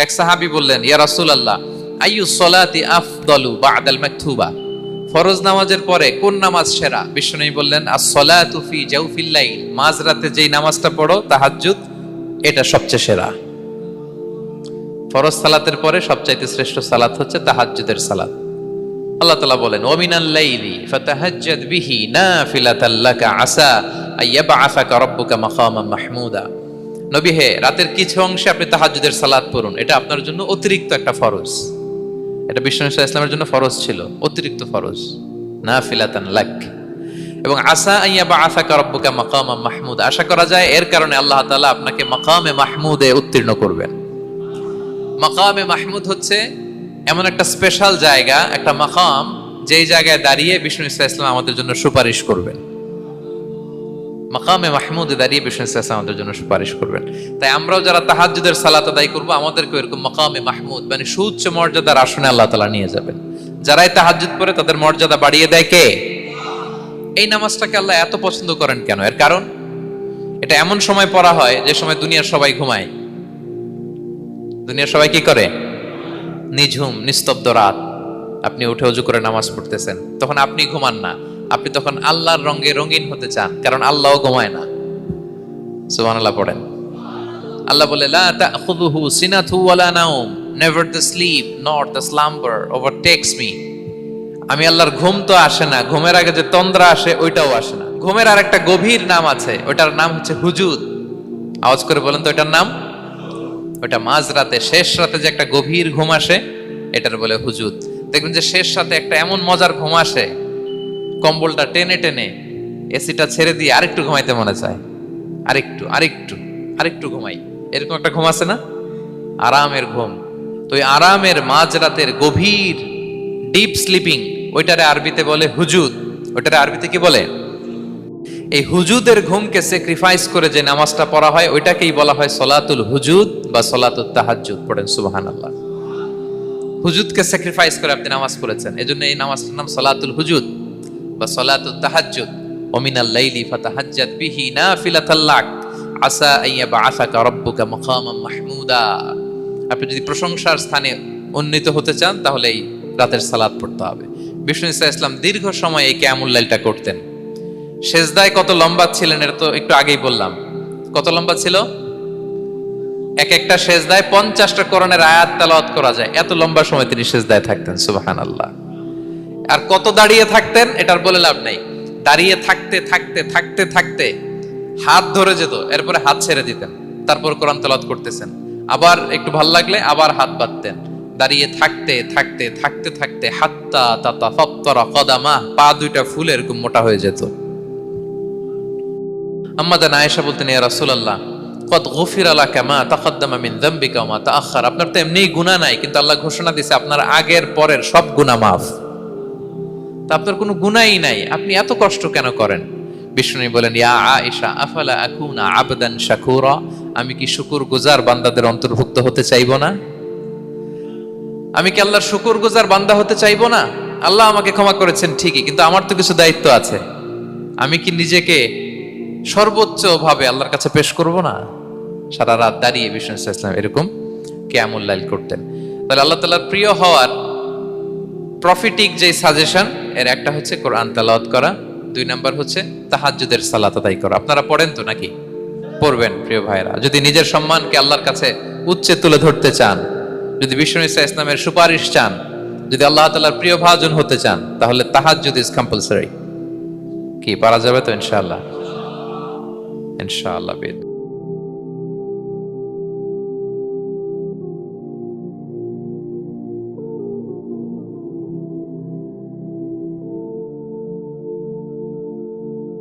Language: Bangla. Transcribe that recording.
এক সাহাবী বললেন, ইয়া রাসূলুল্লাহ, আইয়ুস সালাতি আফদালু বা'দাল মাকতুবা, ফরজ নামাজের পরে কোন নামাজ সেরা? বিশ্বনবী বললেন, আস-সালাতু ফি জাওফিল লাইল, মাঝরাতে যেই নামাজটা পড়ো তাহাজ্জুদ, এটা সবচেয়ে সেরা। ফরজ সালাতের পরে সবচাইতে শ্রেষ্ঠ সালাত হচ্ছে তাহাজ্জুদের সালাত। আল্লাহ তাআলা বলেন, ওয়া মিনাল লাইলি ফাতাহাজ্জাদ বিহি নাফিলাতাল লাকা আসা আইয়াবআসাকা রাব্বুকা মাকামান মাহমুদা। নবী হে, রাতের কিছু অংশে আপনি তাহাজ্জুদের সালাত পড়ুন, এটা আপনার জন্য অতিরিক্ত একটা ফরজ। এটা বিশ্বনবী সাল্লাল্লাহু আলাইহি ওয়াসাল্লামের জন্য ফরজ ছিল, অতিরিক্ত ফরজ, নাফিলাতান লাক। এবং আসা আইয়াবআসাকা রাব্বুকা মাকামান মাহমুদা, আশা করা যায় এর কারণে আল্লাহ তাআলা আপনাকে মাকামে মাহমুদে উত্তীর্ণ করবেন। মাকামে মাহমুদ হচ্ছে এমন একটা স্পেশাল জায়গা, একটা মাকাম, যেই জায়গায় দাঁড়িয়ে বিষ্ণু ইসলাম আমাদের জন্য সুপারিশ করবেন। মাকামে মাহমুদে দাঁড়িয়ে বিষ্ণু ইসলাম আমাদের জন্য সুপারিশ করবেন। তাই আমরাও যারা তাহাজ্জুদের সালাত আদায় করবো, আমাদেরকে এরকম মাকামে মাহমুদ মানে সুউচ্চ মর্যাদার আসনে আল্লাহ তাআলা নিয়ে যাবেন। যারাই তাহাজ্জুদ পড়ে তাদের মর্যাদা বাড়িয়ে দেয় কে? এই নামাজটাকে আল্লাহ এত পছন্দ করেন কেন? এর কারণ, এটা এমন সময় পড়া হয় যে সময় দুনিয়ার সবাই ঘুমায়। দুনিয়ার সবাই কি করে? নিঝুম নিস্তব্ধ রাত, আপনি উঠে ওযু করে নামাজ পড়তেছেন, তখন আপনি ঘুমান না, আপনি তখন আল্লাহর রঙে রঙিন হতে চান, কারণ আল্লাহও ঘুমায় না। সুবহানাল্লাহ পড়েন। আল্লাহ বলে, লা তাখুযুহু সিনাতু ওয়ালা নাওম, never the sleep not the slumber overtakes me. আমি আল্লাহর ঘুম তো আসে না, ঘুমের আগে যে তন্দ্রা আসে ওইটাও আসে না। ঘুমের আর একটা গভীর নাম আছে, ওইটার নাম হচ্ছে হুজুদ। আওয়াজ করে বলেন তো ওইটার নাম। ওইটা মাঝরাতে, শেষ রাতে যে একটা গভীর ঘুম আসে, এটার বলে হুজুদ। দেখবেন যে শেষ রাতে একটা এমন মজার ঘুম আসে, কম্বলটা টেনে টেনে এসিটা ছেড়ে দিয়ে আরেকটু ঘুমাইতে মনে চায়, আরেকটু আরেকটু আরেকটু ঘুমাই, এরকম একটা ঘুম আছে না? আরামের ঘুম। তো ওই আরামের মাঝরাতের গভীর ডিপ স্লিপিং, ওইটারে আরবিতে বলে হুজুদ। ওইটারে আরবিতে কি বলে? এই হুজুদের ঘুমকে স্যাক্রিফাইস করে যে নামাজটা পড়া হয়, ওইটাকেই বলা হয় সলাতুল হুজুদ বা সলাতুত তাহাজ্জুদ। পড়েন সুবহানাল্লাহ। হুজুদকে স্যাক্রিফাইস করে আপনি নামাজ পড়েছেন, এজন্য এই নামাজটার নাম সলাতুল হুজুদ বা সলাতুত তাহাজ্জুদ। ওয়া মিনাল লাইলি ফাতাহাজ্জাদ বিহি নাফিলাতাল লাক আসা আইয়াবআসাকা রাব্বুকা মাকামান মাহমুদা। আপনি যদি প্রশংসার স্থানে উন্নীত হতে চান, তাহলে এই রাতের সালাত পড়তে হবে। বিষ্ণু ইসলাম দীর্ঘ সময় এই কিয়ামুল লাইলটা করতেন। সেজদায় কত লম্বা ছিলেন এটা তো একটু আগেই বললাম। কত লম্বা ছিল? এক একটা সেজদায় 50টা কোরআনের আয়াত তেলাওয়াত করা যায়, এত লম্বা সময় তিনি সেজদায় থাকতেন। সুবহানাল্লাহ। আর কত দাঁড়িয়ে থাকতেন এটার বলে লাভ নাই। দাঁড়িয়ে থাকতে থাকতে থাকতে থাকতে হাত ধরে যেত, এরপরে হাত ছেড়ে দিতেন, তারপর কোরআন তেলাওয়াত করতেছেন। আবার একটু ভাল লাগলে আবার হাত বাঁধতেন। দাঁড়িয়ে থাকতে থাকতে থাকতে থাকতে হাত্তা তাতাফাত্তারা কদামা, পা দুইটা ফুলে এরকম মোটা হয়ে যেত। আম্মা জান আয়েশা বলতেন, ইয়া রাসূলুল্লাহ, কদ গুফিরা লাকা মা তাকদ্দামা মিন যামবিকা ওয়া মা তাআখার। আপনার তো এমনিই গুনাহ নাই, কিন্তু আল্লাহ ঘোষণা দিয়েছে আপনার আগের পরের সব গুনাহ মাফ। তা আপনার কোনো গুনাহই নাই, আপনি এত কষ্ট কেন করেন? বিষ্ণু বলেন, ইয়া আয়েশা, আফালা আকুনা আবদান শাকুরা, আমি কি শুকরগুজার বান্দাদের অন্তর্ভুক্ত হতে চাইবো না? আমি কি আল্লাহর শুকরগুজার বান্দা হতে চাইবো না? আল্লাহ আমাকে ক্ষমা করেছেন ঠিকই, কিন্তু আমার তো কিছু দায়িত্ব আছে। আমি কি নিজেকে সর্বোচ্চ ভাবে আল্লাহর কাছে পেশ করব না? সারা রাত দাঁড়িয়ে বিষ্ণু ইসলাম এরকম কিয়ামুল লাইল করতেন। তাহলে আল্লাহ তাআলার প্রিয় হওয়ার প্রফিটিক যে সাজেশন, এর একটা হচ্ছে কোরআন তেলাওয়াত করা, 2 নাম্বার হচ্ছে তাহাজ্জুদের সালাত আদায় করা। আপনারা পড়েন তো নাকি? পড়বেন প্রিয় ভাইরা। যদি নিজের সম্মানকে আল্লাহর কাছে উচ্চে তুলে ধরতে চান, যদি বিষ্ণু ইসলামের সুপারিশ চান, যদি আল্লাহ তাআলার প্রিয় ভাজন হতে চান, তাহলে তাহাজ্জুদ ইজ কম্পালসরি। কি পারা যাবে তো? ইনশাআল্লাহ, ইনশাআল্লাহ।